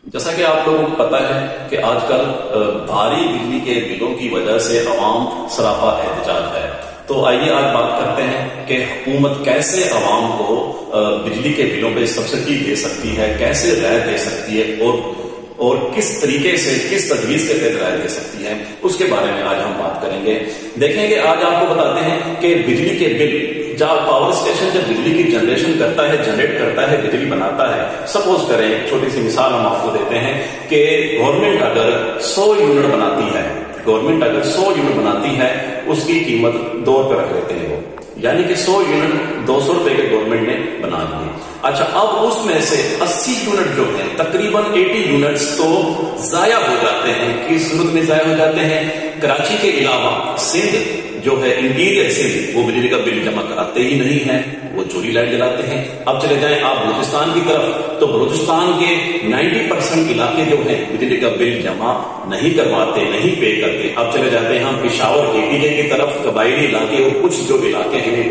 جیسا کہ آپ لوگوں کو پتا ہے کہ آج کل بھاری بجلی کے بلوں کی وجہ سے عوام سراپا احتجاج ہے، تو آئیے آج بات کرتے ہیں کہ حکومت کیسے عوام کو بجلی کے بلوں پہ سبسڈی دے سکتی ہے، کیسے رعایت دے سکتی ہے اور کس طریقے سے کس تجویز کے تحت رعایت دے سکتی ہے، اس کے بارے میں آج ہم بات کریں گے۔ دیکھیں کہ آج آپ کو بتاتے ہیں کہ بجلی کے بل، جب پاور اسٹیشن جب بجلی کی جنریشن کرتا ہے، جنریٹ کرتا ہے، بجلی بناتا ہے، سپوز کریں ایک چھوٹی سی مثال ہم آپ کو دیتے ہیں کہ گورنمنٹ اگر 100 یونٹ بناتی ہے، اس کی قیمت 2 روپے رکھ لیتے ہیں وہ، یعنی کہ 100 یونٹ 200 روپے کے گورنمنٹ نے بنا لیے۔ اچھا، اب اس میں سے 80 یونٹ جو ہیں، تقریباً 80 یونٹس تو ضائع ہو جاتے ہیں۔ کس صورت میں ضائع ہو جاتے ہیں؟ کراچی کے علاوہ سندھ جو ہے، انٹیریئر سندھ، وہ بجلی کا بل جمع کراتے ہی نہیں ہیں، وہ چوری لائٹ جلاتے ہیں۔ اب چلے جائیں آپ بلوچستان کی طرف، تو بلوچستان کے 90% علاقے جو ہیں بجلی کا بل جمع نہیں کرواتے، نہیں پے کرتے۔ اب چلے جاتے ہیں ہم پشاور KPK کی طرف، قبائلی علاقے اور کچھ جو علاقے ہیں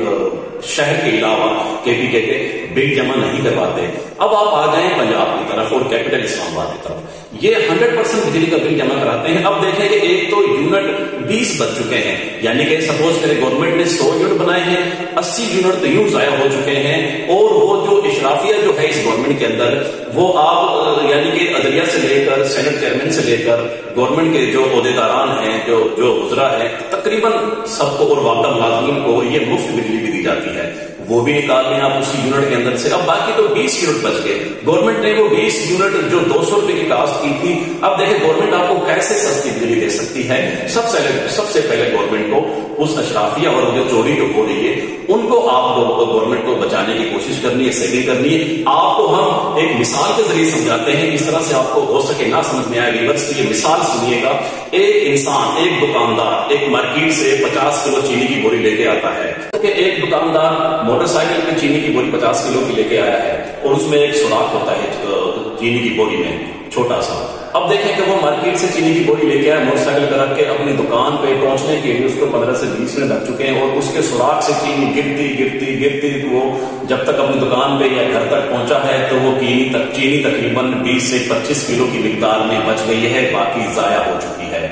شہر کے علاوہ KPK کے بل جمع نہیں کرواتے۔ اب آپ آ جائیں پنجاب کی طرف اور کیپٹل اسلام آباد کی طرف، یہ 100% بجلی کا بل جمع کراتے ہیں۔ اب دیکھیں کہ ایک تو یونٹ 20 بچ چکے ہیں، یعنی کہ سپوز کرے گورنمنٹ نے 100 یونٹ بنائے ہیں، 80 یونٹ تو یوں ضائع ہو چکے ہیں، اور وہ جو اشرافیہ جو ہے اس گورنمنٹ کے اندر، وہ آپ یعنی کہ عدلیہ سے لے کر سینٹ چیئرمین سے لے کر گورنمنٹ کے جو عہدیداران ہیں، جو وزراء ہیں، تقریباً سب کو اور وابدہ ملازمین کو یہ مفت بجلی بھی دی جاتی ہے، وہ بھی نکال لیں آپ اسی یونٹ کے اندر سے۔ اب باقی تو 20 یونٹ بچ گئے، گورنمنٹ نے وہ 20 یونٹ جو 200 روپے کی کاسٹ کی تھی، اب دیکھیں گورنمنٹ آپ کو کیسے سستی بجلی دے سکتی ہے۔ سب سے پہلے گورنمنٹ کو اس اشرافیہ اور جو چوری جو ہو رہی ہے، ان کو آپ گورنمنٹ کو بچانے کی کوشش کرنی ہے، سیونگ کرنی ہے۔ آپ کو ہم ایک مثال کے ذریعے سمجھاتے ہیں، اس طرح سے آپ کو ہو سکے نہ سمجھ میں آئے ریورس کی یہ مثال سنیے گا۔ ایک انسان، ایک دکاندار ایک مارکیٹ سے 50 کلو چینی کی بوری لے کے آتا ہے، کہ ایک دکاندار موٹر سائیکل پہ چینی کی بوری 50 کلو کی لے کے آیا ہے، اور اس میں ایک سوراخ ہوتا ہے چینی کی بوری میں چھوٹا سا۔ اب دیکھیں کہ وہ مارکیٹ سے چینی کی بوری لے کے آیا، موٹر سائیکل پہ رکھ کے اپنی دکان پہ پہنچنے کے لیے اس کو 15 سے 20 منٹ لگ چکے ہیں، اور اس کے سوراخ سے چینی گرتی وہ جب تک اپنی دکان پہ یا گھر تک پہنچا ہے تو وہ چینی تقریباً 20 سے 25 کلو کی مقدار میں بچ گئی ہے، باقی ضائع ہو چکی ہے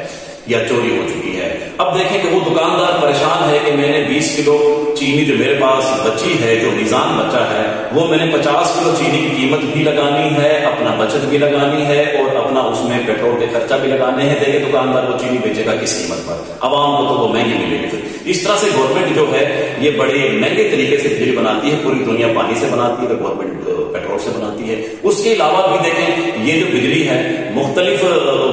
یا چوری ہو چکی ہے۔ اب دیکھیں کہ وہ دکاندار پریشان ہے کہ میں نے 20 کلو چینی جو میرے پاس بچی ہے، جو میزان بچا ہے، وہ میں نے 50 کلو چینی کی قیمت بھی لگانی ہے، اپنا بچت بھی لگانی ہے، اور اپنا اس میں پیٹرول کے خرچہ بھی لگانے ہیں۔ دیکھیں دکاندار وہ چینی بیچے گا کس قیمت پر؟ عوام کو تو وہ مہنگی ملے گی۔ اس طرح سے گورنمنٹ جو ہے یہ بڑے مہنگے طریقے سے بجلی بناتی ہے، پوری دنیا پانی سے بناتی ہے تو گورنمنٹ پیٹرول سے بناتی ہے۔ اس کے علاوہ بھی دیکھیں یہ جو بجلی ہے مختلف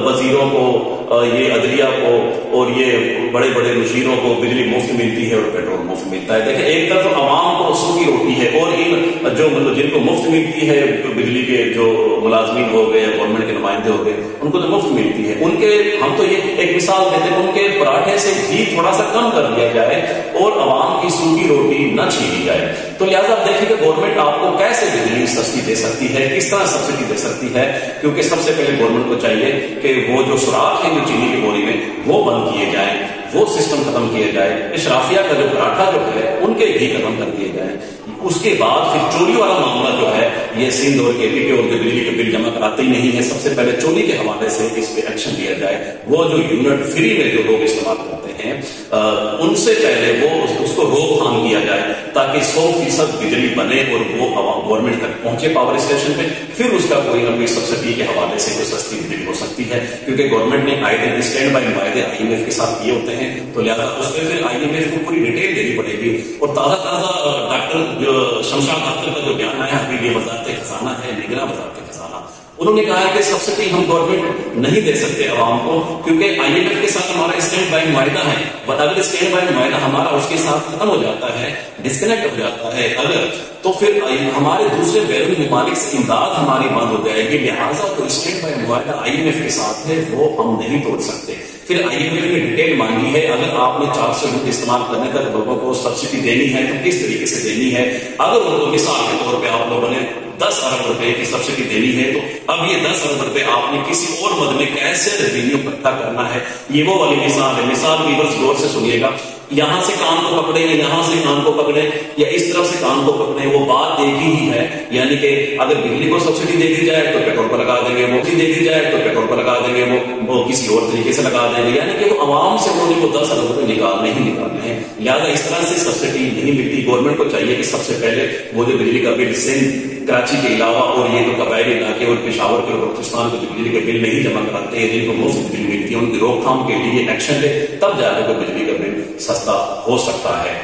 وزیروں کو، یہ عدلیہ کو اور یہ بڑے بڑے مشیروں کو بجلی مفت ملتی ہے اور پیٹرول مفت ملتا ہے۔ دیکھیں ایک طرف عوام کو سوکھی روٹی ہے، اور ان جو جن کو مفت ملتی ہے بجلی کے جو ملازمین ہو گئے، گورنمنٹ کے نمائندے ہو گئے، ان کو تو مفت ملتی ہے، ان کے ہم تو یہ ایک مثال دیتے ہیں، ان کے پراٹھے سے گھی تھوڑا سا کم کر دیا جائے اور عوام کی سوکھی روٹی نہ چھینی جائے۔ تو لہٰذا آپ دیکھیں کہ گورنمنٹ آپ کو کیسے بجلی سستی دے سکتی ہے، کس طرح سبسڈی دے سکتی ہے، کیونکہ سب سے پہلے گورنمنٹ کو چاہیے کہ وہ جو سوراخ ہیں جو چینی کی بوری میں، وہ بند کیے جائیں، وہ سسٹم ختم کیا جائے، اشرافیہ کا جو پراٹھا جو ہے ان کے بھی ختم کر دیے جائیں۔ اس کے بعد پھر چوری والا معاملہ جو ہے، یہ سندھ اور KPK اور بجلی کے بل جمع کراتے ہی نہیں ہے، سب سے پہلے چوری کے حوالے سے اس پہ ایکشن لیا جائے۔ وہ جو یونٹ فری میں جو لوگ استعمال کرتے ہیں، ان سے پہلے وہ اس کو روک تھام کیا جائے، تاکہ 100% بجلی بنے اور وہ گورنمنٹ تک پہنچے پاور اسٹیشن پہ، پھر اس کا کوئی نہ کوئی سبسڈی کے حوالے سے کوئی سستی بجلی ہو سکتی ہے، کیونکہ گورنمنٹ نے آئے دن اسٹینڈ بائی معاہدے IMF کے ساتھ کیے ہوتے ہیں، تو لہٰذا اس میں پھر IMF کو پوری ڈیٹیل دینی پڑے گی۔ اور تازہ ڈاکٹر شمشاد اختر کا جو بیان آیا ہے، یہ وزارت خزانہ ہے، نگراں وزارت خزانہ، انہوں نے کہا ہے کہ سبسڈی ہم گورنمنٹ نہیں دے سکتے عوام کو، کیونکہ IMF کے ساتھ ہمارا اسٹینڈ بائی معاہدہ ہے، اگر اسٹینڈ بائی معاہدہ ہمارا اس کے ساتھ ختم ہو جاتا ہے، ڈسکنیکٹ ہو جاتا ہے اگر، تو پھر ہمارے دوسرے بیرونی ممالک سے امداد ہماری بند ہو جائے گی، لہٰذا جو اسٹینڈ بائی معاہدہ IMF کے ساتھ ہے وہ ہم نہیں توڑ سکتے۔ پھر IMF نے ڈیٹیل مانگی ہے، اگر آپ نے 400 یونٹ استعمال کرنے تک لوگوں کو سبسڈی دینی ہے تو کس طریقے سے دینی ہے۔ اگر ان کو مثال کے طور پہ آپ لوگوں نے 10 ارب روپے کی سبسڈی دینی ہے، تو اب یہ 10 ارب روپے آپ نے کسی اور مد میں کیسے ریونیو اکٹھا کرنا ہے، یہ وہ والی مثال ہے۔ مثال ویورز غور سے سنیے گا۔ یہاں سے کان کو پکڑے یا یہاں سے کان کو پکڑے یا اس طرف سے کان کو پکڑے، وہ بات ایک ہی ہے، یعنی کہ اگر بجلی کو سبسڈی دے دی جائے تو پیٹرول پر لگا دیں گے، وہ دے دی جائے تو پیٹرول پر لگا دیں گے، وہ کسی اور طریقے سے لگا دیں گے، یعنی کہ وہ عوام سے انہوں نے وہ 10 ارب روپے نکالنے ہیں، لہٰذا اس طرح سے سبسڈی نہیں ملتی۔ گورنمنٹ کو چاہیے کہ سب سے پہلے وہ جو بجلی کا بل سندھ، کراچی کے علاوہ اور یہ جو قبائلی علاقے اور پشاور کے اور بلوچستان کے بجلی کے بل نہیں جمع کراتے ہیں، جن کو مفت بجلی ملتی ہے، ان کی روک تھام کے لیے ایکشن لے، تب جا کر بجلی کا بل سستا ہو سکتا ہے۔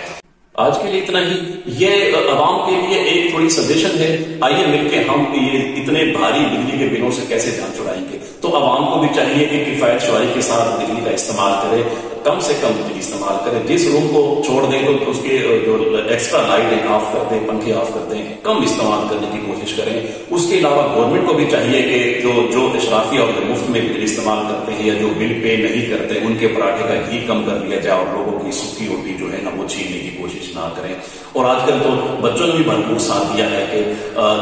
آج کے لیے اتنا ہی۔ یہ عوام کے لیے ایک تھوڑی سجیشن ہے، آئیے مل کے ہم یہ اتنے بھاری بجلی کے بلوں سے کیسے جان چھڑائیں گے۔ تو عوام کو بھی چاہیے کہ کفایت شعاری کے ساتھ بجلی کا استعمال کرے، کم سے کم بجلی استعمال کرے، جس روم کو چھوڑ دیں تو اس کے جو ایکسٹرا لائٹ آف کر دیں، پنکھے آف کر دیں، کم استعمال کرنے کی کوشش کریں۔ اس کے علاوہ گورنمنٹ کو بھی چاہیے کہ جو اشرافی اور مفت میں بجلی استعمال کرتے ہیں یا جو بل پے نہیں کرتے، ان کے پراٹھے کا گھی کم کر دیا جائے اور لوگوں کی سوکھی روٹی جو ہے نا وہ چھیننے کی کوشش نہ کریں۔ اور آج کل تو بچوں نے بھی بھرپور ساتھ دیا ہے کہ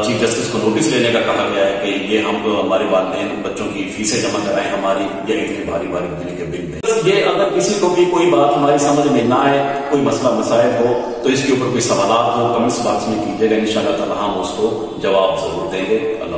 چیف جسٹس کو نوٹس لینے کا کہا گیا ہے کہ یہ ہم ہمارے والدین بچوں کی فیسیں جمع کرائیں ہماری یا اتنے بھاری بھاری بجلی کے بل میں۔ یہ اگر کسی کو بھی کوئی بات ہماری سمجھ میں نہ آئے، کوئی مسئلہ مسائل ہو تو اس کے اوپر کوئی سوالات ہو کمنٹس باکس میں کیجیے گا، انشاءاللہ تعالی ہم اس کو جواب ضرور دیں گے۔ اللہ